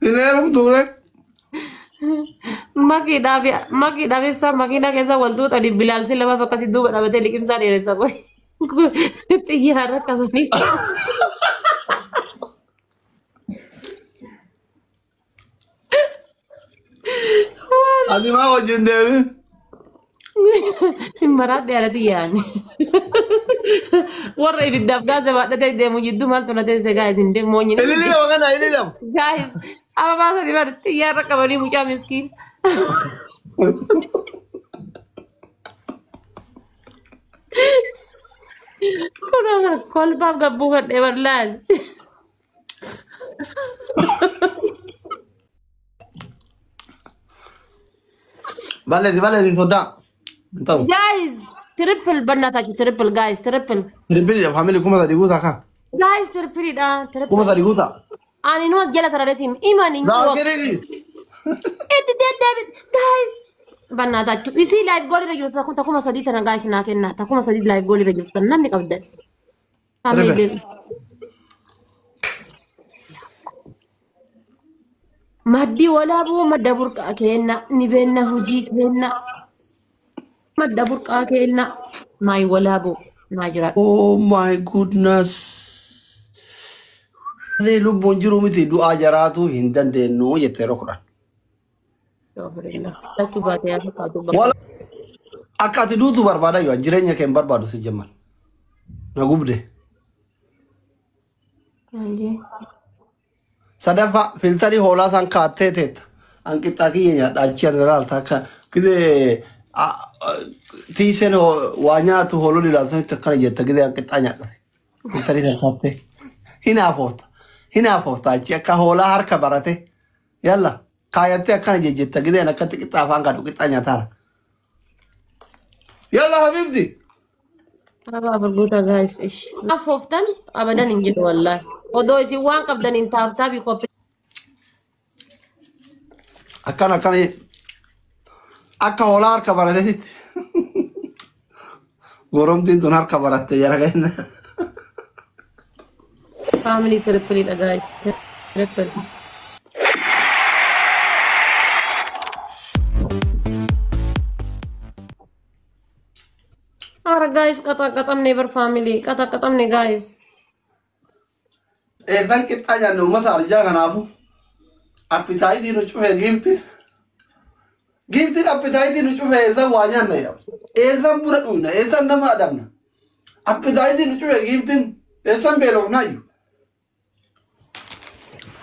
Sineerum tuule. Maki dhabe ibsaa makiinaa keessa wal tuutanii bilaalsi lama fakkasi duuba dhabatee liqimsaa dheeressa qoy. Xiyyaara qabanii. Ati maa wajjin deemi? Maraadhi ala xiyyaani. Warra ibiddaaf gaasa baadhatee deemu jidduu maaltu na teessee gaa'is hin deemu moonyi. Ilili lama kana ilili lama. Gaa'is amma baasati bar xiyyaara qabanii mucaa miskiin. Kun amma kolfaaf gabbuufadhee bar laal. Balleeti sodaa. Ta'u. Guys, triple bannatachi triple guys, triple. Trippili family kuma sadi guutaa kan. Guys, triple da, triple. Kuma sadi guutaa. Ani nu jala sararesin imani. Zaakirigi. David, guys. Bannatachi isi live goal irra jirtu takuma sadi tana guys na kenna. Takuma sadi live goal irra jirtu namni qabdan. Family. Maddi wala bu madda burqa kenna ni benna huji kenna. Madda burqa kenna mai wala bu majra. Oh my goodness. Lee lubbuun jiru miti du'aa jaraatu hin dandeenyu jettee rokudhan. Lachu baate yaa fakkaatu. Wala akka ati duutu barbaada yoo jireenya kee hin barbaadu si jemmal. Na gubde. Sadafa filtari hoolaa san kaattee teetta. Hanqixxaa kiyya nyaadha achi irraa akka gidee tiiseen waa nyaatu hoolonni ilaaltu akkana jetta gidee hanqixxaa nyaadha. Filtari san kaattee. Hinaafofta achi akka hoolaa harka barate. Yalla kaayattee akkana jejjetta gideen akkatti qixxaa afaan kaadhu qixxaa nyaataara. Yalla habibti. Aba furguuta guys ish. Afoftan abadan hin jiru wallahi. Odoo isin waan qabdan hin taaftaafi qophii. Akkana akka hoolaa harka baratetti. Goromtiin tun harka baratte jara kenna. Family triple da guys. Triple. Ara guys kata never family. Kata ne guys. Eedan qixxaa nyaanne uummata arjaa kanaafu appitaayitii nu cufee giiftiin appitaayitii nu cufee eedan waa nyaanna yaa eedan buna dhugna eedan nama adamna appitaayitii nu cufee giiftiin eessan beelofnaayu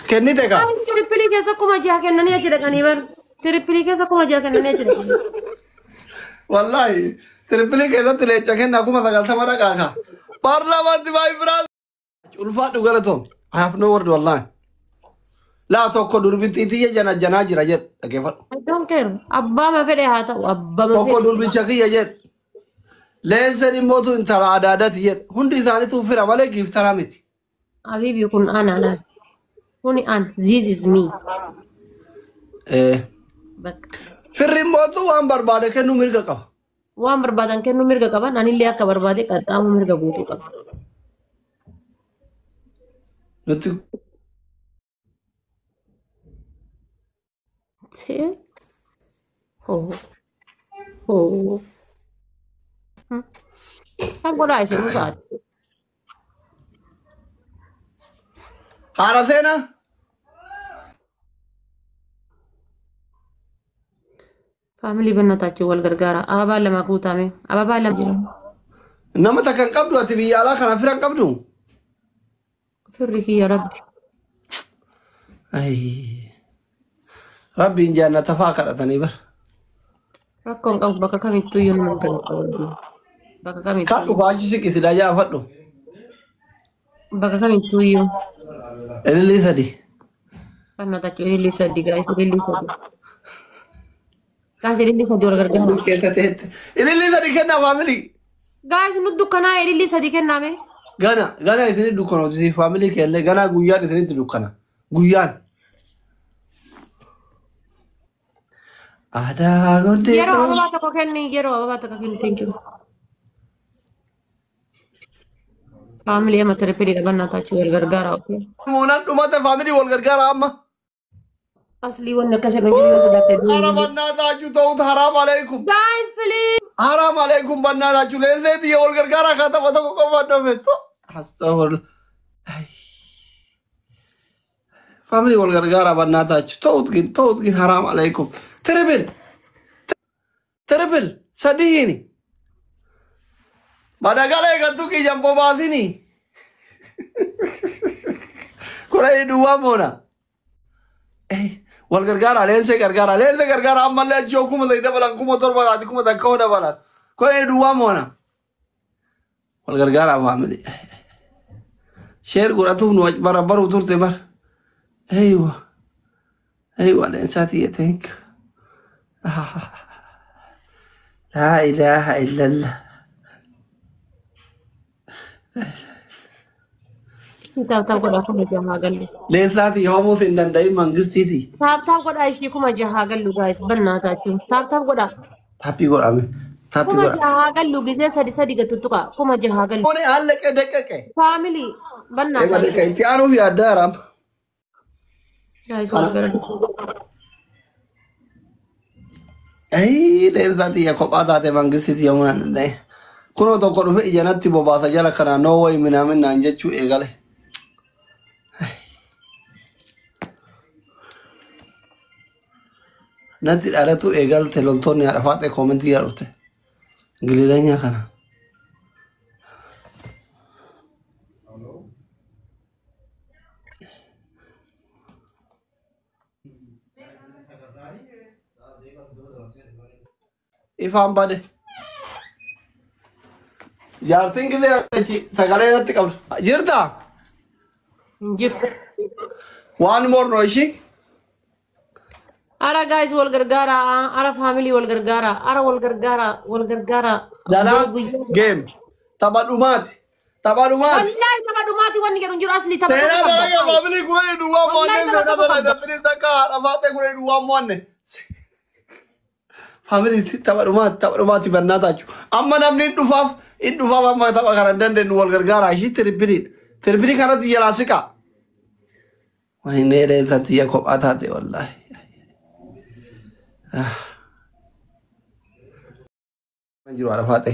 kennite kaa. Trippilii keessa kuma jaha kennanii achi dhaqanii bar. Trippilii keessa kuma jaha kennanii achi dhaqanii. Wallaahi trippilii keessatti leenca kennaa kuma 90 dhaqaa kaa. Paarlaamaanti baay'ee biraa. Ulfaadhu galatoom. I have no word wallahi. Laa tokko durbittiitiyya janaa jira jedh dhageeffadhu. I don't care. Abbaa ma fedhe haa ta'u abbaa ma Tokko durbicha kiyya jedh. Leensa dhimmootu intala adaadati jedh. Hundi isaaniitu fira malee giiftaraa miti. Habibi kun ana laal. Kuni an. This is me. Firri immootu waan barbaade kennuu mirga qaba. Waan barbaadan kennuu mirga qaban anillee akka barbaade qaxxaamu mirga guutuu qaba. Nuti Kan godhaa isin usaati. haara seenaa. Faamilii bannataachuu wal gargaara. Ababaan lama kuutame. Ababaan lama jira. Nama takka hin qabdu ati biyya alaa kana fira hin qabdu. Firri kiyya rabbi. Rabbiin jaannata fa'aa kadhatanii bara. Rakkoon qabu bakka kamittuu iyyuu nama qabu. Bakka kamittuu. Kadhu faachi siqiti dajaa fadhu. Bakka kamittuu iyyuu. Ilillii sadi. Bannataachuu ilillii sadi gaa'is ilillii sadi. Gaa'is ilillii sadi wal gargaara. Ilillii sadi kennaa faamilii. Gaa'is nu dukkanaa ilillii sadi kennaame. Gana isini dukkanooti faamilii keellee gana guyyaan isinitti dukkana. Guyyaan. Aadaa godhee. Yeroo ababaa tokko kenni yeroo ababaa tokko kenni thank you. Faamilii amma tiripilii dhabannaa taachuu wal gargaara. Moonan dhumate faamilii wal gargaara amma. أصلي وأنا كسر من جريوس دكتور. أنا بناتا توت حرام عليكم. Guys, please. حرام عليكم بناتا لين دي والغرغرة كاتا فتو كمان نمتو. استغفر الله. فاميلي والغرغرة بناتا توت حرام عليكم. تربل صدقيني. Mana kali kan tu kijam pembahas ini. Kurang dua mana? Wal gargara lense gargara amal le joku mata ida balang ku motor baladi ku mata kau dah balat. Kurang dua mana? Wal gargara family. Share gura tu nuaj barabar utur tebar. Aywa lensa tiye think. La ilaha illallah. Tahu kau dah kuma jahagal. Lesati homo sindandai mangisti. Tahu kau dah ishi kuma jahagal lu guys. Benar tahu. Tahu kau dah. Tapi kau ame. Tapi Kuma kau. jahagal lu gisnya sadi gatutuka. Kuma jahagal. Kau ni hal dek. Family. Benar tahu. Dek itu anu vi ada ram. Guys, walgar. Lesati ya kau ada te mangisti yang mana ni. Kuno to kau rufe ijanat tibo bahasa jala karena no way minamin nanje cu egale. Nanti ada tu egal telonton ya Arafat komen dia rute. Giliranya kana. Ifam bade. Jarting kita segala nanti kau. Jirta. Jir. One more noisy. Ara guys walgargara. Ara family walgargara. Ara walgargara. Jalan game. Tabat umat. Wallahi tabat umati wani gerun jur asli tabat. Tena lagi family kurang dua monne. Tena dapet zakar. Arafat kurang dua monne. Family tabat umat iban nata cu. Amma namni dufaf amma tabat karan dan walgargara. Ashi terpilih karena dia lasika. Wah ini ada satu ya kau atas wallahi. Manjiru Arafat.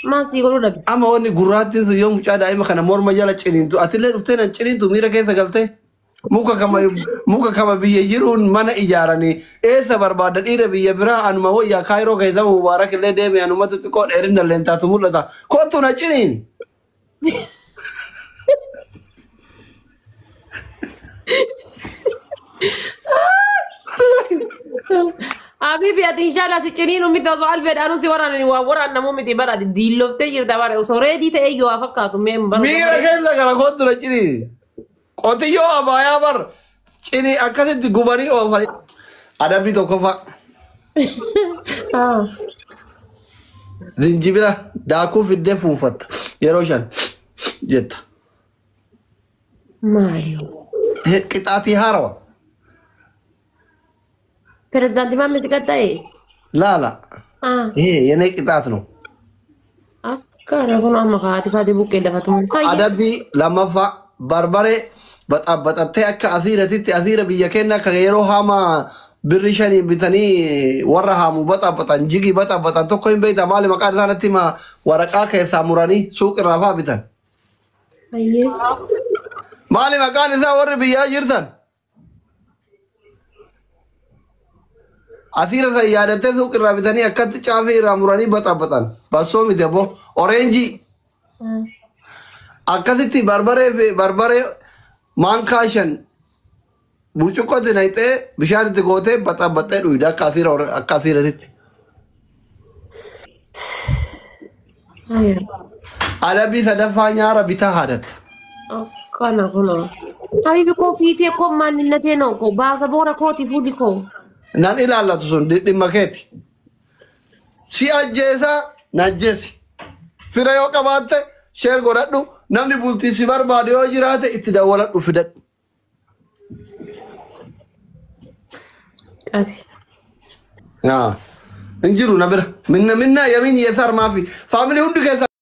Masih guru lagi. Ama wani guratin su yom cada ai makana mor majala cinintu atile uftenan cinintu mira kai sagalte muka kama biye jirun mana ijara ni esa barbada dire biye bira anu ma ya kairo kai zamu mubarak le de me anu matu ko erin lenta tumulata ko to na cinin Habibi ati inshallah si cenino mi tazo albed anu si warana warana mo mi ti baradi dillo te yir da bare so ready te ego afakatu member mira kai sagala ko to na cinin ko te yo abaya bar cini akase di gubari o fari ada bi to ko fa zinjibila da ku fidde fufat yeroshan jetta Mario qixaati harawa Presidente mamma ti katai la yene qixaat no akkana kun amma kaati fati bukke da fatum adabi lamafa barbare batatte akka asiratitti asira biyya kenna ka yeroo hama birrishani bitani warra hamu batan jigi batan tokko hin beeyta maali maqaan isaanatti ma waraqaa keessaa muranii suuqirraa faa bitan ayye maali maqaan isaa warri biyyaa jirtan asira sa yaadatte suuqirraa bitanii akkatti caafii irraa muranii batan bassoo miti abbo oreenjii akkasitti barbare maankaashan burcuqqootti naqxee bishaan itti gootee baxabaxxee dhuyda akka asiiratitti. Adabii sadaffaa nyaara bitaa haadatta. Akkana kuno. Habibi koo fiitee koo maanninatee noo koo baasa boora kooti fuudhi koo. Nan ilaallatu sun dhimma keeti. Si ajjeesaa na ajjeesi. Fira yoo qabaatte sheer godhadhu namni bultii si barbaade yoo jiraate itti dawwaladhu fidadhu. Qabi. Injiru na bira. Minna yamin yesar maafi. Faamilii hundi keessa